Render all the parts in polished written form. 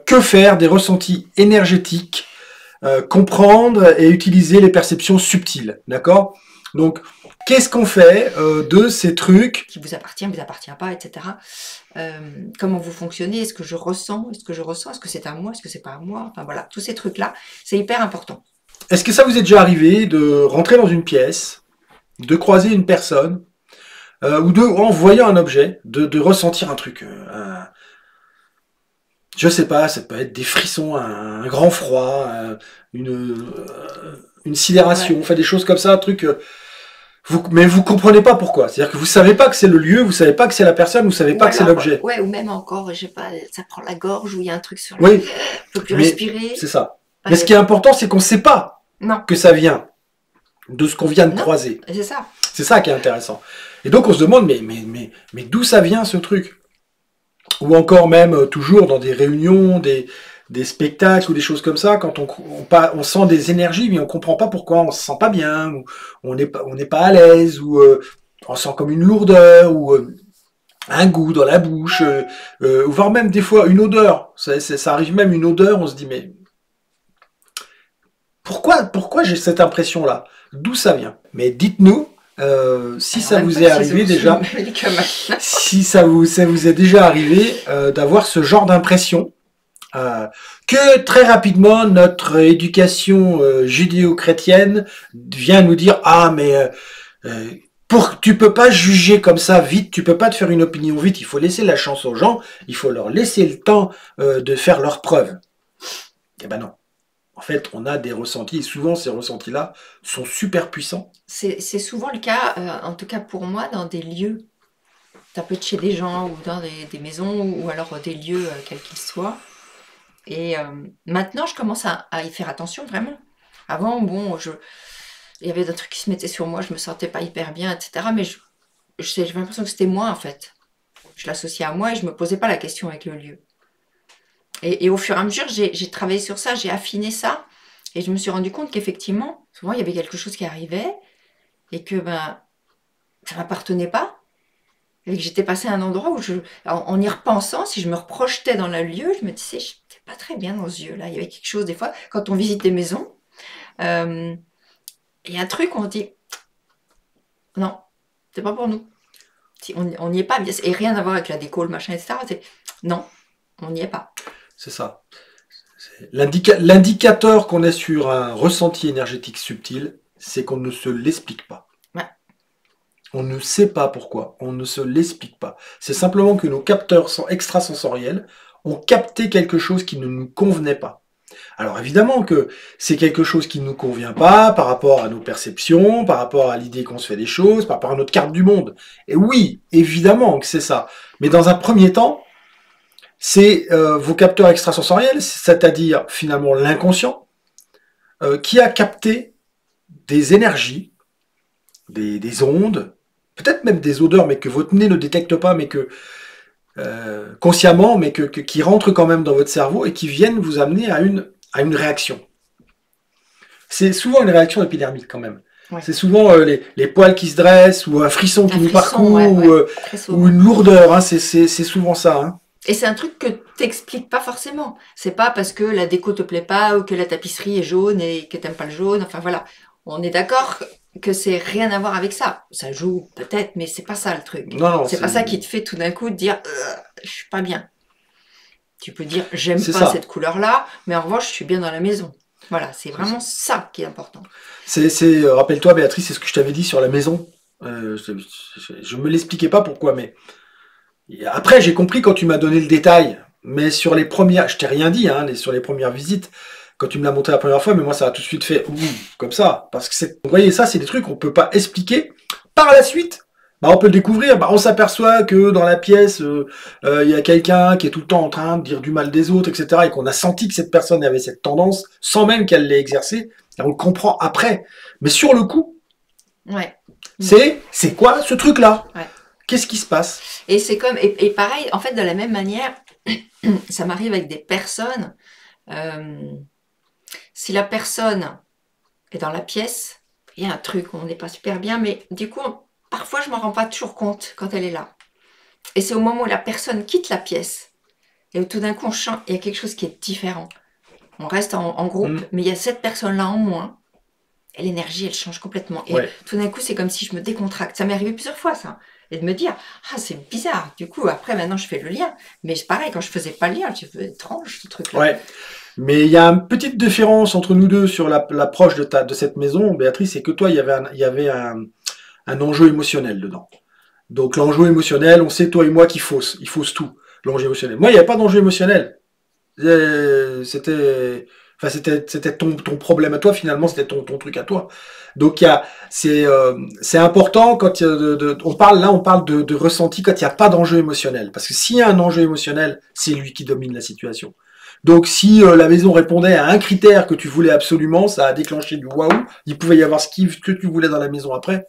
Que faire des ressentis énergétiques, comprendre et utiliser les perceptions subtiles, d'accord? Donc, qu'est-ce qu'on fait de ces trucs? Qui vous appartient pas, etc. Comment vous fonctionnez? Est-ce que je ressens? Est-ce que je ressens? Est-ce que c'est à moi? Est-ce que c'est pas à moi? Enfin voilà, tous ces trucs-là, c'est hyper important. Est-ce que ça vous est déjà arrivé de rentrer dans une pièce, de croiser une personne, ou de, en voyant un objet, de ressentir un truc, je sais pas, ça peut être des frissons, un grand froid, une sidération, Ouais. enfin des choses comme ça, un truc. Mais vous comprenez pas pourquoi. C'est-à-dire que vous savez pas que c'est le lieu, vous savez pas que c'est la personne, vous savez Ou pas que c'est alors, l'objet. ouais, ou même encore, je sais pas, ça prend la gorge ou il y a un truc sur la... Oui, Je peux plus mais respirer. c'est ça. Mais ce Euh, qui est important, c'est qu'on sait pas non, que ça vient de ce qu'on vient de non, croiser. c'est ça. C'est ça qui est intéressant. Et donc on se demande, mais d'où ça vient ce truc? Ou encore même, toujours dans des réunions, des spectacles ou des choses comme ça, quand on sent des énergies, mais on comprend pas pourquoi, on se sent pas bien, ou on n'est pas à l'aise, ou on sent comme une lourdeur, ou un goût dans la bouche, voire même des fois une odeur. Ça arrive même une odeur, on se dit, mais pourquoi j'ai cette impression-là? D'où ça vient? Mais dites-nous, si Alors ça même vous pas est si c'est arrivé sous le déjà, médicament. si ça vous est déjà arrivé d'avoir ce genre d'impression, euh, que très rapidement notre éducation judéo-chrétienne vient nous dire ah mais tu peux pas juger comme ça vite, tu peux pas te faire une opinion vite, il faut laisser la chance aux gens, il faut leur laisser le temps de faire leurs preuves. Eh ben non. En fait, on a des ressentis et souvent ces ressentis-là sont super puissants. C'est souvent le cas, en tout cas pour moi, dans des lieux. Ça peut être chez des gens ou dans des maisons ou alors des lieux, quels qu'ils soient. Et maintenant, je commence à y faire attention vraiment. Avant, bon, il y avait des trucs qui se mettaient sur moi, je me sentais pas hyper bien, etc. Mais j'avais l'impression que c'était moi en fait. Je l'associais à moi et je me posais pas la question avec le lieu. Et au fur et à mesure, j'ai travaillé sur ça, j'ai affiné ça. Et je me suis rendu compte qu'effectivement, souvent il y avait quelque chose qui arrivait et que ben, ça m'appartenait pas. Et que j'étais passée à un endroit où, en y repensant, si je me reprojetais dans le lieu, je me disais, j'étais pas très bien dans ce lieu-là. Il y avait quelque chose, des fois, quand on visite des maisons, euh, il y a un truc où on dit, non, c'est pas pour nous. Si on n'y est pas, et rien à voir avec la déco, le machin, etc. Non, on n'y est pas. C'est ça. L'indicateur qu'on est sur un ressenti énergétique subtil, c'est qu'on ne se l'explique pas. Ouais. On ne sait pas pourquoi, on ne se l'explique pas. C'est simplement que nos capteurs sont extrasensoriels ont capté quelque chose qui ne nous convenait pas. Alors évidemment que c'est quelque chose qui ne nous convient pas par rapport à nos perceptions, par rapport à l'idée qu'on se fait des choses, par rapport à notre carte du monde. Et oui, évidemment que c'est ça. Mais dans un premier temps, c'est vos capteurs extrasensoriels, c'est-à-dire finalement l'inconscient, qui a capté des énergies, des ondes, peut-être même des odeurs, mais que votre nez ne détecte pas, mais que consciemment, mais qui rentrent quand même dans votre cerveau et qui viennent vous amener à une réaction. C'est souvent une réaction épidermique quand même. Ouais. C'est souvent les poils qui se dressent, ou un frisson qui Un nous frisson, parcourt, ouais, ouais, très ou souvent. une lourdeur, hein, c'est souvent ça. Hein. Et c'est un truc que t'expliques pas forcément. C'est pas parce que la déco te plaît pas ou que la tapisserie est jaune et que t'aimes pas le jaune. Enfin voilà. On est d'accord que c'est rien à voir avec ça. Ça joue peut-être, mais c'est pas ça le truc. Non, non, C'est pas ça qui te fait tout d'un coup te dire je suis pas bien. Tu peux dire j'aime c'est pas ça. cette couleur-là, mais en revanche je suis bien dans la maison. Voilà, c'est vraiment ça qui est important. Rappelle-toi, Béatrice, c'est ce que je t'avais dit sur la maison. Je me l'expliquais pas pourquoi, mais après j'ai compris quand tu m'as donné le détail. Mais sur les premières, je t'ai rien dit, hein, sur les premières visites, quand tu me l'as montré la première fois, mais moi ça a tout de suite fait ouh, comme ça, parce que vous voyez ça, c'est des trucs qu'on peut pas expliquer. Par la suite, bah, on peut le découvrir. Bah, on s'aperçoit que dans la pièce, il y a quelqu'un qui est tout le temps en train de dire du mal des autres, etc., et qu'on a senti que cette personne avait cette tendance, sans même qu'elle l'ait exercée. Et on le comprend après. Mais sur le coup, Ouais. c'est quoi ce truc-là? Ouais. Qu'est-ce qui se passe? Et c'est comme et pareil, en fait, de la même manière, ça m'arrive avec des personnes. euh, Si la personne est dans la pièce, il y a un truc, on n'est pas super bien, mais du coup, parfois je m'en rends pas toujours compte quand elle est là. Et c'est au moment où la personne quitte la pièce et tout d'un coup, on change, il y a quelque chose qui est différent. On reste en groupe, Mm. mais il y a cette personne-là en moins. Et l'énergie, elle change complètement. Et Ouais. tout d'un coup, c'est comme si je me décontracte. Ça m'est arrivé plusieurs fois, ça. Et de me dire, ah, c'est bizarre. Du coup, après, maintenant, je fais le lien. Mais c'est pareil, quand je faisais pas le lien, je faisais étrange, ce truc-là. Ouais. Mais il y a une petite différence entre nous deux sur l'approche de cette maison, Béatrice, c'est que toi, il y avait un enjeu émotionnel dedans. Donc l'enjeu émotionnel, on sait toi et moi qu'il fausse, il fausse tout. L'enjeu émotionnel. Moi, il n'y avait pas d'enjeu émotionnel. C'était ton problème à toi finalement, c'était ton truc à toi. Donc c'est important quand on parle de ressenti quand il n'y a pas d'enjeu émotionnel. Parce que s'il y a un enjeu émotionnel, c'est lui qui domine la situation. Donc si la maison répondait à un critère que tu voulais absolument, ça a déclenché du waouh. Il pouvait y avoir que tu voulais dans la maison après.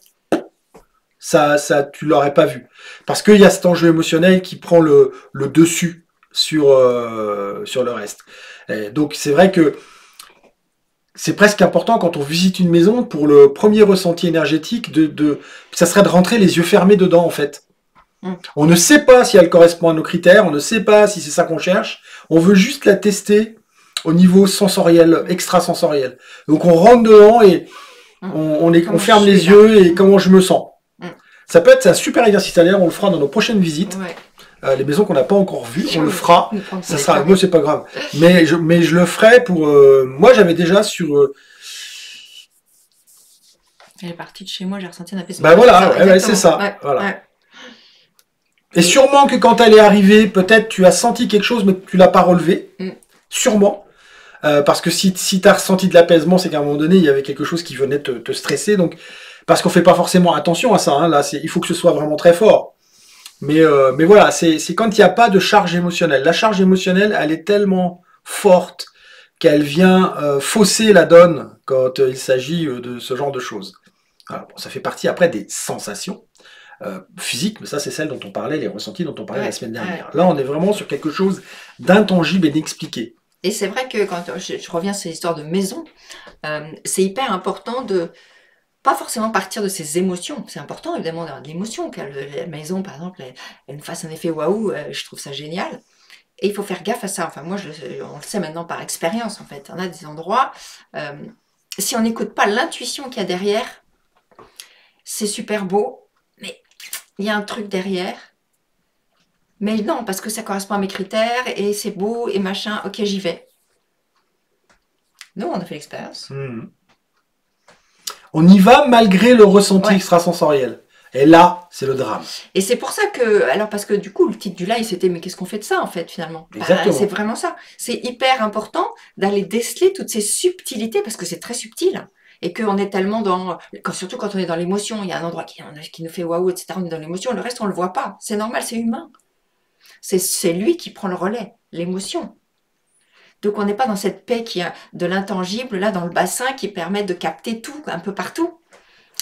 Tu l'aurais pas vu. Parce qu'il y a cet enjeu émotionnel qui prend le dessus sur le reste. Et donc c'est vrai que c'est presque important quand on visite une maison pour le premier ressenti énergétique ça serait de rentrer les yeux fermés dedans en fait. On ne sait pas si elle correspond à nos critères, on ne sait pas si c'est ça qu'on cherche, on veut juste la tester au niveau sensoriel, extrasensoriel. Donc on rentre dedans et on ferme les yeux et comment je me sens. Ça peut être un super exercice à l'air, on le fera dans nos prochaines visites. Ouais. Les maisons qu'on n'a pas encore vues, on le fera. Ça sera, moi moi c'est pas grave. Mais je le ferai pour. Moi j'avais déjà sur. Elle est partie de chez moi, j'ai ressenti un apaisement. Ben voilà, c'est ça. Ouais, voilà. Ouais. Et sûrement que quand elle est arrivée, peut-être tu as senti quelque chose, mais tu l'as pas relevé. Sûrement. Parce que si tu as ressenti de l'apaisement, c'est qu'à un moment donné, il y avait quelque chose qui venait te stresser. Donc, parce qu'on fait pas forcément attention à ça. Hein, là, il faut que ce soit vraiment très fort. Mais voilà, c'est quand il n'y a pas de charge émotionnelle. La charge émotionnelle, elle est tellement forte qu'elle vient fausser la donne quand il s'agit de ce genre de choses. Alors, bon, ça fait partie après des sensations physiques, mais ça c'est celle dont on parlait, les ressentis dont on parlait la semaine dernière. Là, on est vraiment sur quelque chose d'intangible et d'inexpliqué. Et c'est vrai que quand je reviens à ces histoires de maison, c'est hyper important de pas forcément partir de ses émotions. C'est important évidemment d'avoir de l'émotion. Que la maison, par exemple, elle nous fasse un effet waouh, je trouve ça génial. Et il faut faire gaffe à ça. Enfin, moi, on le sait maintenant par expérience, en fait. On a des endroits, si on n'écoute pas l'intuition qu'il y a derrière, c'est super beau, mais il y a un truc derrière. Mais non, parce que ça correspond à mes critères, et c'est beau, et machin, ok, j'y vais. Nous, on a fait l'expérience. On y va malgré le ressenti extrasensoriel. Et là, c'est le drame. Et c'est pour ça que, alors parce que du coup, le titre du live, c'était « Mais qu'est-ce qu'on fait de ça, en fait, finalement ?» C'est vraiment ça. C'est hyper important d'aller déceler toutes ces subtilités, parce que c'est très subtil. Et qu'on est tellement dans... Surtout quand on est dans l'émotion, il y a un endroit qui nous fait « waouh », etc. On est dans l'émotion, le reste, on ne le voit pas. C'est normal, c'est humain. C'est lui qui prend le relais, l'émotion. Donc, on n'est pas dans cette paix qui a de l'intangible, là, dans le bassin, qui permet de capter tout, un peu partout.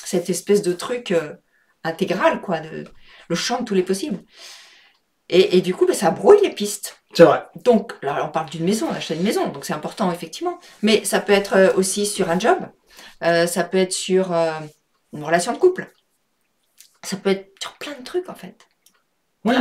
Cette espèce de truc intégral, quoi, le champ de tous les possibles. Et du coup, ça brouille les pistes. C'est vrai. Donc, là, on parle d'une maison, on achète une maison, donc c'est important, effectivement. Mais ça peut être aussi sur un job, ça peut être sur une relation de couple. Ça peut être sur plein de trucs, en fait. Oui,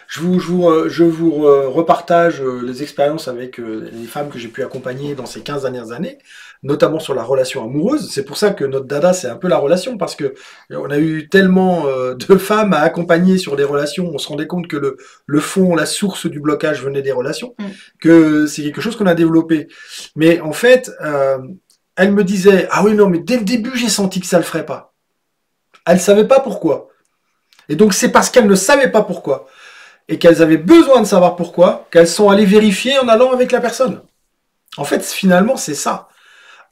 je vous repartage les expériences avec les femmes que j'ai pu accompagner dans ces 15 dernières années, notamment sur la relation amoureuse. C'est pour ça que notre dada, c'est un peu la relation, parce que on a eu tellement de femmes à accompagner sur des relations, on se rendait compte que le fond, la source du blocage venait des relations, que c'est quelque chose qu'on a développé. Mais en fait, elle me disait, ah oui, non, mais dès le début, j'ai senti que ça le ferait pas. Elle savait pas pourquoi. Et donc c'est parce qu'elles ne savaient pas pourquoi, et qu'elles avaient besoin de savoir pourquoi, qu'elles sont allées vérifier en allant avec la personne. En fait, finalement, c'est ça.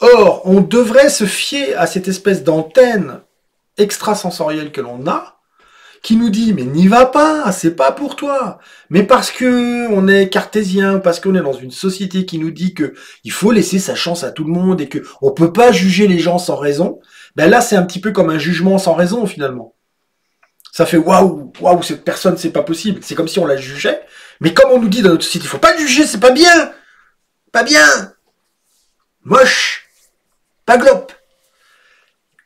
Or, on devrait se fier à cette espèce d'antenne extrasensorielle que l'on a, qui nous dit, mais n'y va pas, c'est pas pour toi. Mais parce que on est cartésien, parce qu'on est dans une société qui nous dit que il faut laisser sa chance à tout le monde, et que on peut pas juger les gens sans raison, ben là, c'est un petit peu comme un jugement sans raison, finalement. Ça fait waouh, cette personne, c'est pas possible. C'est comme si on la jugeait. Mais comme on nous dit dans notre société, il faut pas juger, c'est pas bien. Pas bien. Moche. Pas glop.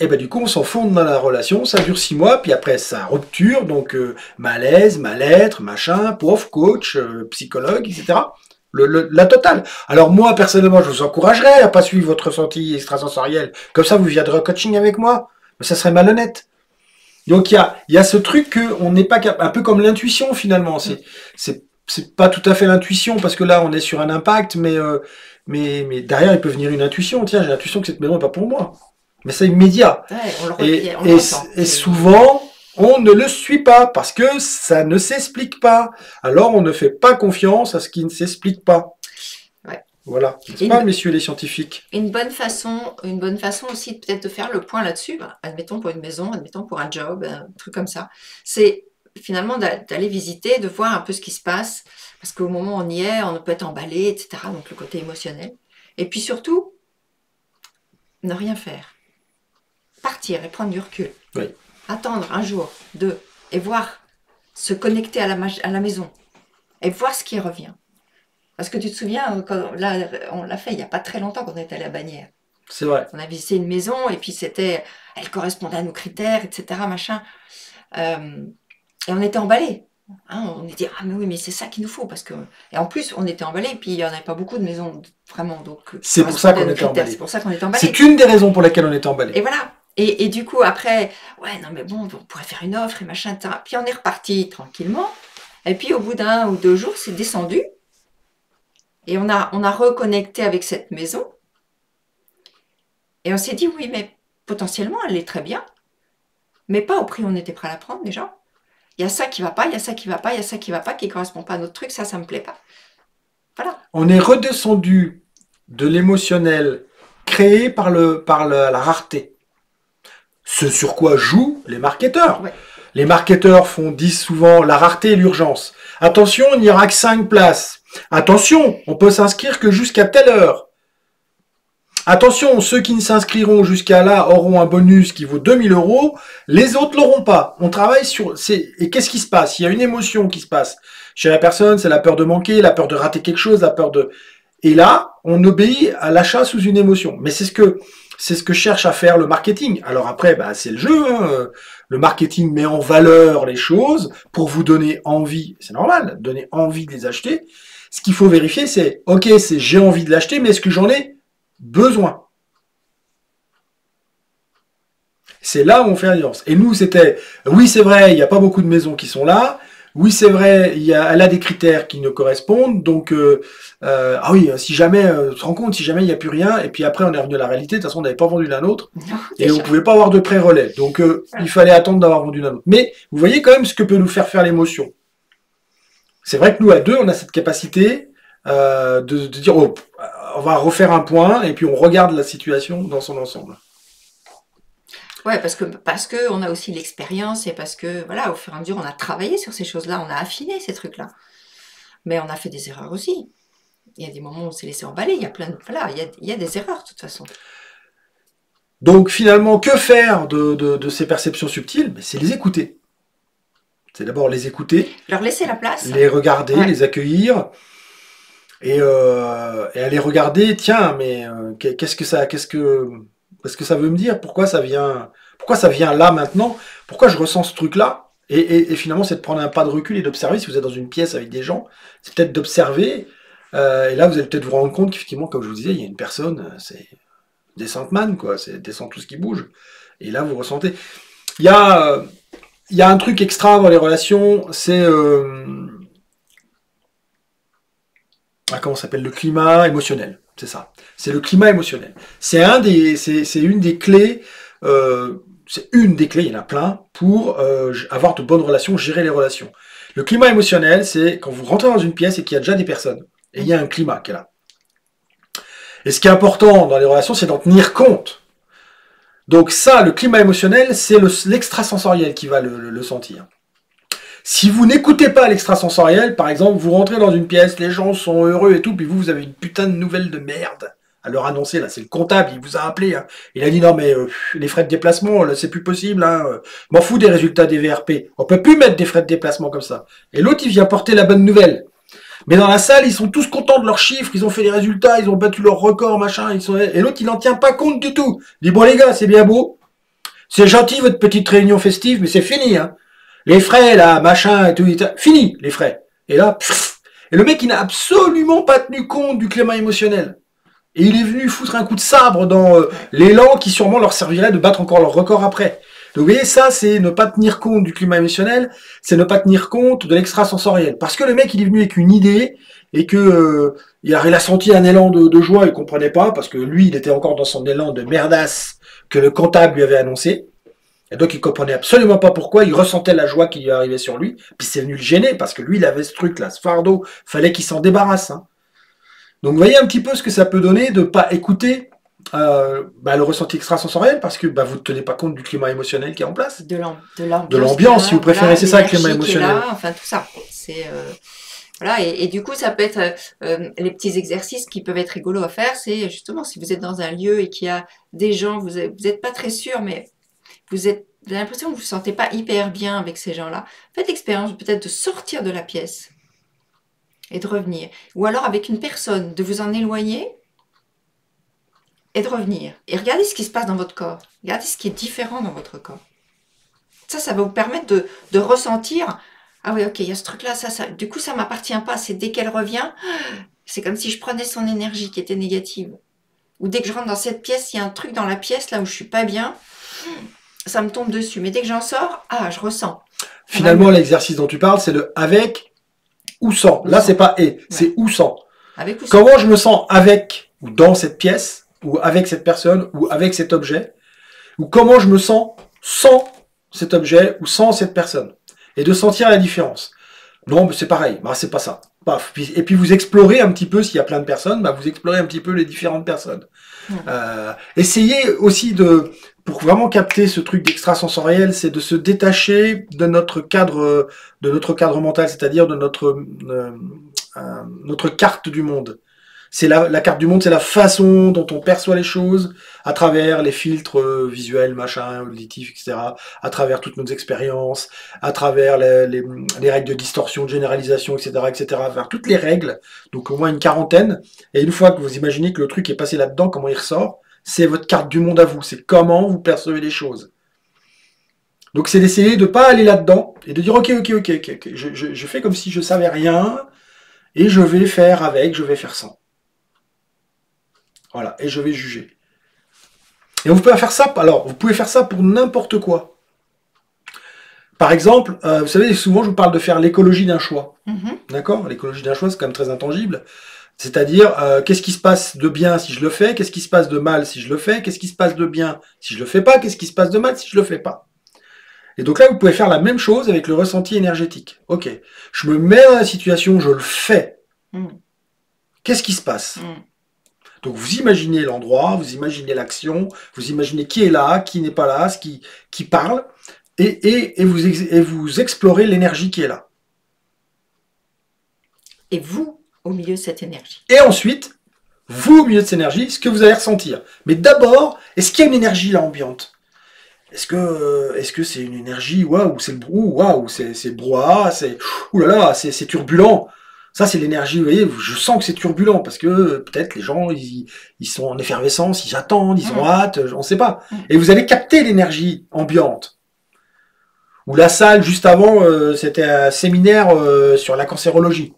Et ben du coup, on s'enfonce dans la relation, ça dure 6 mois, puis après, ça rupture, donc malaise, mal-être, machin, pauvre coach, psychologue, etc. La totale. Alors moi, personnellement, je vous encouragerais à pas suivre votre ressenti extrasensoriel. Comme ça, vous viendrez en coaching avec moi. Mais ça serait malhonnête. Donc il y a ce truc que on n'est pas capable, un peu comme l'intuition finalement. C'est pas tout à fait l'intuition parce que là, on est sur un impact, mais derrière, il peut venir une intuition. Tiens, j'ai l'intuition que cette maison n'est pas pour moi. Mais c'est immédiat. Ouais, on le Et, on et, l'entend. et souvent, on ne le suit pas parce que ça ne s'explique pas. Alors, on ne fait pas confiance à ce qui ne s'explique pas. Ouais. Voilà. Et N'est-ce pas, messieurs les scientifiques? une bonne façon aussi peut-être de faire le point là-dessus, admettons pour une maison, admettons pour un job, un truc comme ça, c'est finalement d'aller visiter, de voir un peu ce qui se passe, parce qu'au moment où on y est, on peut être emballé, etc. Donc le côté émotionnel. Et puis surtout, ne rien faire. Partir et prendre du recul. Oui. Attendre un jour, deux, et voir, se connecter à la maison, et voir ce qui revient. Parce que tu te souviens, là, on l'a fait il n'y a pas très longtemps quand on est allé à Bagnères. C'est vrai. On a visité une maison et puis elle correspondait à nos critères, etc. Machin. Et on était emballés. Hein, on était ah mais oui mais c'est ça qu'il nous faut parce que et en plus on était emballés et puis il n'y en avait pas beaucoup de maisons vraiment donc c'est pour ça qu'on était emballés. C'est pour ça qu'on était emballés. C'est une des raisons pour lesquelles on est emballés. Et voilà. Et du coup après ouais non mais bon on pourrait faire une offre et machin etc. Puis on est reparti tranquillement et puis au bout d'1 ou 2 jours c'est descendu et on a reconnecté avec cette maison et on s'est dit oui mais potentiellement elle est très bien mais pas au prix où on était prêt à la prendre déjà. Il y a ça qui va pas, il y a ça qui va pas, il y a ça qui va pas, qui correspond pas à notre truc, ça me plaît pas. Voilà. On est redescendu de l'émotionnel créé par la rareté. Ce sur quoi jouent les marketeurs. Ouais. Les marketeurs disent souvent la rareté et l'urgence. Attention, il n'y aura que 5 places. Attention, on peut s'inscrire que jusqu'à telle heure. Attention, ceux qui ne s'inscriront jusqu'à là auront un bonus qui vaut 2000 €, les autres l'auront pas. On travaille sur... Et qu'est-ce qui se passe? Il y a une émotion qui se passe chez la personne, c'est la peur de manquer, la peur de rater quelque chose, la peur de... Et là, on obéit à l'achat sous une émotion. Mais c'est ce que cherche à faire le marketing. Alors après, c'est le jeu. Hein. Le marketing met en valeur les choses pour vous donner envie. C'est normal, donner envie de les acheter. Ce qu'il faut vérifier, c'est, ok, j'ai envie de l'acheter, mais est-ce que j'en ai besoin? C'est là où on fait la différence. Et nous, c'était, oui, c'est vrai, il n'y a pas beaucoup de maisons qui sont là. Oui, c'est vrai, elle a des critères qui nous correspondent. Donc, ah oui, si jamais, tu te rends compte, si jamais il n'y a plus rien, et puis après, on est revenu à la réalité. De toute façon, on n'avait pas vendu l'un autre. Et on ne pouvait pas avoir de pré-relais. Donc, il fallait attendre d'avoir vendu l'un autre. Mais, vous voyez quand même ce que peut nous faire l'émotion. C'est vrai que nous, à deux, on a cette capacité de dire, oh, on va refaire un point, et puis on regarde la situation dans son ensemble. Ouais, parce que on a aussi l'expérience et parce que voilà, au fur et à mesure, on a travaillé sur ces choses-là, on a affiné ces trucs-là. Mais on a fait des erreurs aussi. Il y a des moments où on s'est laissé emballer. Il y a plein de voilà, il y a des erreurs de toute façon. Donc finalement, que faire de ces perceptions subtiles? C'est les écouter. C'est d'abord les écouter. Leur laisser la place. Les regarder, les accueillir. Et aller regarder, tiens, mais qu'est-ce que ça veut me dire? Pourquoi ça vient là maintenant? Pourquoi je ressens ce truc-là? Et finalement, c'est de prendre un pas de recul et d'observer. Si vous êtes dans une pièce avec des gens, c'est peut-être d'observer. Et là, vous allez peut-être vous rendre compte qu'effectivement, comme je vous disais, il y a une personne, c'est descente man, quoi. C'est descend tout ce qui bouge. Et là, vous ressentez. Il y a un truc extra dans les relations, c'est comment ça s'appelle, le climat émotionnel. C'est ça. C'est le climat émotionnel. C'est une des clés. C'est une des clés. Il y en a plein pour avoir de bonnes relations, gérer les relations. Le climat émotionnel, c'est quand vous rentrez dans une pièce et qu'il y a déjà des personnes et il y a un climat qui est là. Et ce qui est important dans les relations, c'est d'en tenir compte. Donc ça, le climat émotionnel, c'est l'extrasensoriel qui va le sentir. Si vous n'écoutez pas l'extrasensoriel, par exemple, vous rentrez dans une pièce, les gens sont heureux et tout, puis vous avez une putain de nouvelle de merde à leur annoncer, là, c'est le comptable, il vous a appelé, hein. Il a dit, non, mais les frais de déplacement, là, c'est plus possible, hein. M'en fous des résultats des VRP. On peut plus mettre des frais de déplacement comme ça. Et l'autre, il vient porter la bonne nouvelle. Mais dans la salle, ils sont tous contents de leurs chiffres, ils ont fait des résultats, ils ont battu leur record, machin, et l'autre, il n'en tient pas compte du tout. Il dit, bon, les gars, c'est bien beau, C'est gentil votre petite réunion festive, mais c'est fini, hein. Les frais, là, machin, et tout, fini, les frais. Et là, pff, et le mec, il n'a absolument pas tenu compte du climat émotionnel. Et il est venu foutre un coup de sabre dans l'élan qui sûrement leur servirait de battre encore leur record après. Donc vous voyez, ça, c'est ne pas tenir compte du climat émotionnel, c'est ne pas tenir compte de l'extrasensoriel. Parce que le mec, il est venu avec une idée et que il a senti un élan de joie, il comprenait pas, parce que lui, il était encore dans son élan de merdasse que le comptable lui avait annoncé. Et donc il comprenait absolument pas pourquoi, il ressentait la joie qui lui arrivait sur lui, puis c'est venu le gêner, parce que lui, il avait ce truc-là, ce fardeau, fallait qu'il s'en débarrasse. Hein. Donc vous voyez un petit peu ce que ça peut donner de ne pas écouter le ressenti extrasensoriel parce que vous ne tenez pas compte du climat émotionnel qui est en place. De De l'ambiance, si vous préférez, c'est ça le climat émotionnel. Là, enfin tout ça. C'est voilà, et du coup ça peut être les petits exercices qui peuvent être rigolos à faire, c'est justement si vous êtes dans un lieu et qu'il y a des gens, vous n'êtes pas très sûr, mais vous avez l'impression que vous ne vous sentez pas hyper bien avec ces gens-là. Faites l'expérience peut-être de sortir de la pièce et de revenir. Ou alors avec une personne, de vous en éloigner et de revenir. Et regardez ce qui se passe dans votre corps. Regardez ce qui est différent dans votre corps. Ça va vous permettre de ressentir, ah oui, ok, il y a ce truc-là, ça, du coup, ça ne m'appartient pas. C'est dès qu'elle revient, c'est comme si je prenais son énergie qui était négative. Ou dès que je rentre dans cette pièce, il y a un truc dans la pièce, là où je ne suis pas bien, ça me tombe dessus. Mais dès que j'en sors, je ressens. Finalement, l'exercice dont tu parles, c'est le avec ou sans. Là, c'est pas et, c'est ou sans. Avec ou sans. Comment je me sens avec ou dans cette pièce, ou avec cette personne, ou avec cet objet, ou comment je me sens sans cet objet ou sans cette personne. Et de sentir la différence. Non, mais c'est pareil, c'est pas ça. Paf. Et puis vous explorez un petit peu, s'il y a plein de personnes, vous explorez un petit peu les différentes personnes. Essayez aussi pour vraiment capter ce truc d'extrasensoriel, c'est de se détacher de notre cadre mental, c'est-à-dire de notre carte du monde. C'est la carte du monde, c'est la façon dont on perçoit les choses à travers les filtres visuels, machin, auditifs, etc., à travers toutes nos expériences, à travers les règles de distorsion, de généralisation, etc., etc., à travers toutes les règles, donc au moins une quarantaine. Et une fois que vous imaginez que le truc est passé là-dedans, comment il ressort, c'est votre carte du monde à vous, c'est comment vous percevez les choses. Donc c'est d'essayer de ne pas aller là-dedans et de dire ok, je fais comme si je savais rien et je vais faire avec, je vais faire sans. Voilà, et je vais juger. Et vous pouvez faire ça, alors, vous pouvez faire ça pour n'importe quoi. Par exemple, vous savez, souvent je vous parle de faire l'écologie d'un choix. D'accord ? L'écologie d'un choix, c'est quand même très intangible. C'est-à-dire, qu'est-ce qui se passe de bien si je le fais ? Qu'est-ce qui se passe de mal si je le fais ? Qu'est-ce qui se passe de bien si je le fais pas ? Qu'est-ce qui se passe de mal si je le fais pas ? Et donc là, vous pouvez faire la même chose avec le ressenti énergétique. Ok, je me mets dans la situation, je le fais. Qu'est-ce qui se passe ? Donc vous imaginez l'endroit, vous imaginez l'action, vous imaginez qui est là, qui n'est pas là, qui parle, et vous explorez l'énergie qui est là. Et vous, au milieu de cette énergie. Et ensuite, vous, au milieu de cette énergie, ce que vous allez ressentir. Mais d'abord, est-ce qu'il y a une énergie là ambiante ? Est-ce que c'est une énergie, waouh, c'est le brou, waouh, c'est brouhaha, c'est oulala, c'est turbulent. Ça, c'est l'énergie, vous voyez, je sens que c'est turbulent, parce que peut-être les gens, ils sont en effervescence, ils attendent, ils ont hâte, on ne sait pas. Et vous allez capter l'énergie ambiante. Ou la salle, juste avant, c'était un séminaire sur la cancérologie.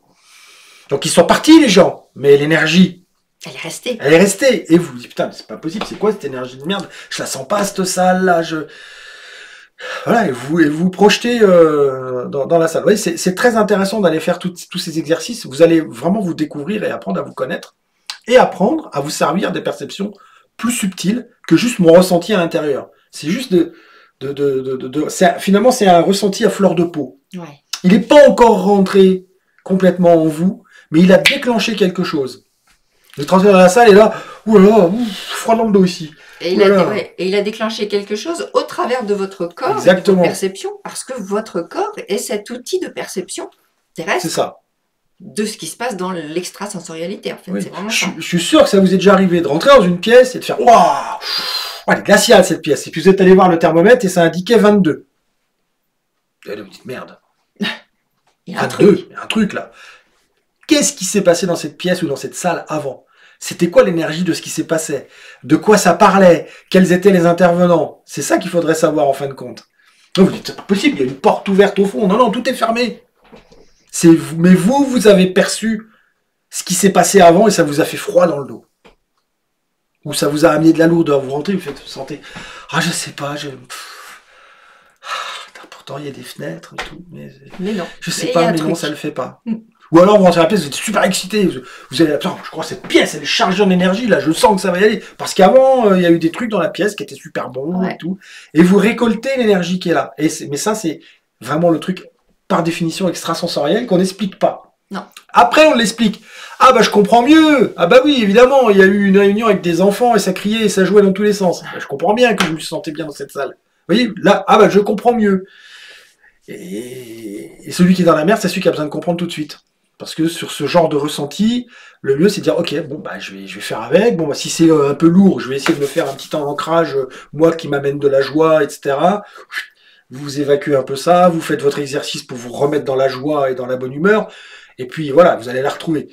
Donc ils sont partis, les gens, mais l'énergie... Elle est restée. Elle est restée. Et vous vous dites, putain, mais c'est pas possible, c'est quoi cette énergie de merde ? Je la sens pas, cette salle-là, Voilà, et vous projetez dans la salle. Vous voyez, c'est très intéressant d'aller faire tous ces exercices. Vous allez vraiment vous découvrir et apprendre à vous connaître. Et apprendre à vous servir des perceptions plus subtiles que juste mon ressenti à l'intérieur. C'est juste finalement, c'est un ressenti à fleur de peau. Ouais. Il n'est pas encore rentré complètement en vous, mais il a déclenché quelque chose. Vous transférez dans la salle et là, oulala, froid dans le dos ici. Et il a déclenché quelque chose au travers de votre corps, exactement, de votre perception, parce que votre corps est cet outil de perception terrestre. C'est ça. De ce qui se passe dans l'extrasensorialité, en fait. Oui. C'est vraiment ça. Je suis sûr que ça vous est déjà arrivé de rentrer dans une pièce et de faire waouh, elle est glaciale cette pièce. Et puis vous êtes allé voir le thermomètre et ça indiquait 22. Et là, vous dites merde. Il y a un 22, il y a un truc là. Qu'est-ce qui s'est passé dans cette pièce ou dans cette salle avant ? C'était quoi l'énergie de ce qui s'est passé? De quoi ça parlait? Quels étaient les intervenants? C'est ça qu'il faudrait savoir en fin de compte. Vous dites, c'est pas possible, il y a une porte ouverte au fond. Non, non, tout est fermé. Mais vous avez perçu ce qui s'est passé avant et ça vous a fait froid dans le dos. Ou ça vous a amené de la lourdeur. Vous rentrez, vous sentez, ah, je sais pas, pourtant il y a des fenêtres et tout. Mais non. Je sais pas, mais non, ça le fait pas. Ou alors vous rentrez à la pièce, vous êtes super excité, vous allez, attends, je crois que cette pièce, elle est chargée en énergie, là, je sens que ça va y aller. Parce qu'avant, il y a eu des trucs dans la pièce qui étaient super bons et tout. Et vous récoltez l'énergie qui est là. Mais ça, c'est vraiment le truc, par définition, extrasensoriel qu'on n'explique pas. Non. Après, on l'explique. Ah bah je comprends mieux. Ah bah oui, évidemment, il y a eu une réunion avec des enfants et ça criait et ça jouait dans tous les sens. Bah, je comprends bien que je me sentais bien dans cette salle. Vous voyez, là, ah bah je comprends mieux. Et celui qui est dans la merde, c'est celui qui a besoin de comprendre tout de suite. Parce que sur ce genre de ressenti, le mieux c'est de dire ok, bon bah je vais faire avec. Bon bah si c'est un peu lourd, je vais essayer de me faire un petit ancrage, moi qui m'amène de la joie, etc. Vous évacuez un peu ça, vous faites votre exercice pour vous remettre dans la joie et dans la bonne humeur, et puis voilà, vous allez la retrouver.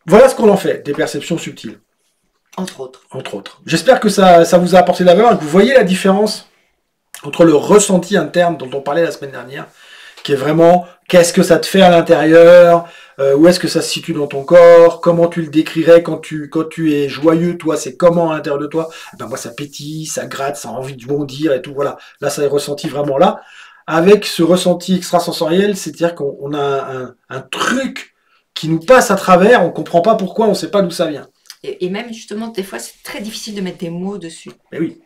Voilà ce qu'on en fait, des perceptions subtiles. Entre autres. Entre autres. J'espère que ça vous a apporté de la valeur et que vous voyez la différence entre le ressenti interne dont on parlait la semaine dernière, qui est vraiment qu'est-ce que ça te fait à l'intérieur, où est-ce que ça se situe dans ton corps, comment tu le décrirais quand tu es joyeux, toi, c'est comment à l'intérieur de toi. Eh ben moi, ça pétille, ça gratte, ça a envie de bondir et tout, voilà. Là, ça est ressenti vraiment là. Avec ce ressenti extrasensoriel, c'est-à-dire qu'on a un truc qui nous passe à travers, on comprend pas pourquoi, on sait pas d'où ça vient. Et même, justement, des fois, c'est très difficile de mettre des mots dessus. Mais oui.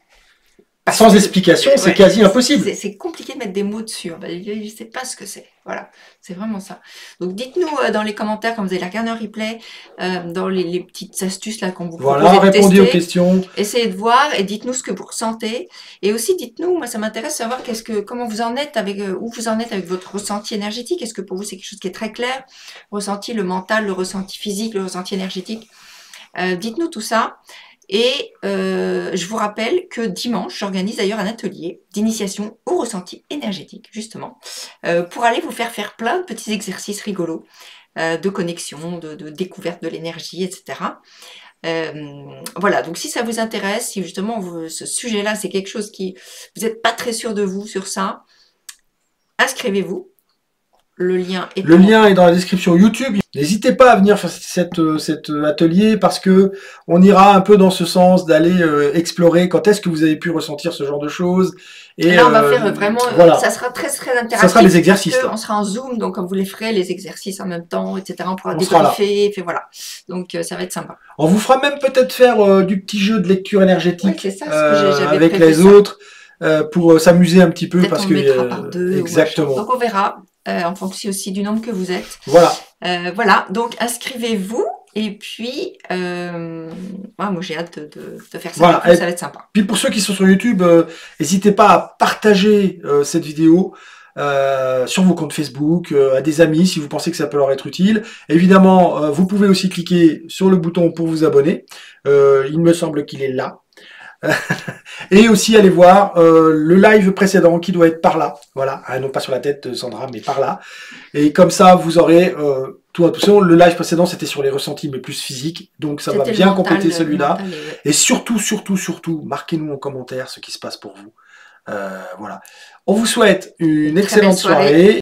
Sans explication, c'est quasi impossible. C'est compliqué de mettre des mots dessus. Je ne sais pas ce que c'est. Voilà, c'est vraiment ça. Donc dites-nous dans les commentaires quand vous allez regarder un replay, dans les petites astuces là qu'on vous propose. Voilà, répondez aux questions. Essayez de voir et dites-nous ce que vous ressentez. Et aussi dites-nous, moi ça m'intéresse de savoir comment vous en êtes avec où vous en êtes avec votre ressenti énergétique. Est-ce que pour vous c'est quelque chose qui est très clair? Ressenti, le mental, le ressenti physique, le ressenti énergétique. Dites-nous tout ça. Et je vous rappelle que dimanche, j'organise d'ailleurs un atelier d'initiation au ressenti énergétique, justement, pour aller vous faire plein de petits exercices rigolos, de connexion, de découverte de l'énergie, etc. Voilà, donc si ça vous intéresse, si justement ce sujet-là, c'est quelque chose qui... Vous n'êtes pas très sûr de vous sur ça, inscrivez-vous. Le lien est dans la description YouTube. N'hésitez pas à venir faire cet atelier parce que on ira un peu dans ce sens d'aller explorer quand est-ce que vous avez pu ressentir ce genre de choses. Et là, on va faire vraiment, voilà. Ça sera très interactif. Ça sera des exercices. On sera en Zoom, donc comme vous les ferez, les exercices en même temps, etc. On pourra débriefer, voilà. Donc ça va être sympa. On vous fera même peut-être faire du petit jeu de lecture énergétique c'est ça, ce que j'avais avec les autres pour s'amuser un petit peu parce que par deux, exactement. Donc on verra. En fonction aussi du nombre que vous êtes. Voilà. Voilà, donc inscrivez-vous et puis moi j'ai hâte de faire ça. Voilà. Ça va être sympa. Puis pour ceux qui sont sur YouTube, n'hésitez pas à partager cette vidéo sur vos comptes Facebook, à des amis si vous pensez que ça peut leur être utile. Évidemment, vous pouvez aussi cliquer sur le bouton pour vous abonner. Il me semble qu'il est là. Et aussi aller voir le live précédent qui doit être par là, voilà, non pas sur la tête de Sandra mais par là, et comme ça vous aurez tout le live précédent c'était sur les ressentis mais plus physiques, donc ça va bien compléter celui-là, et surtout marquez-nous en commentaire ce qui se passe pour vous. Voilà, on vous souhaite une excellente soirée.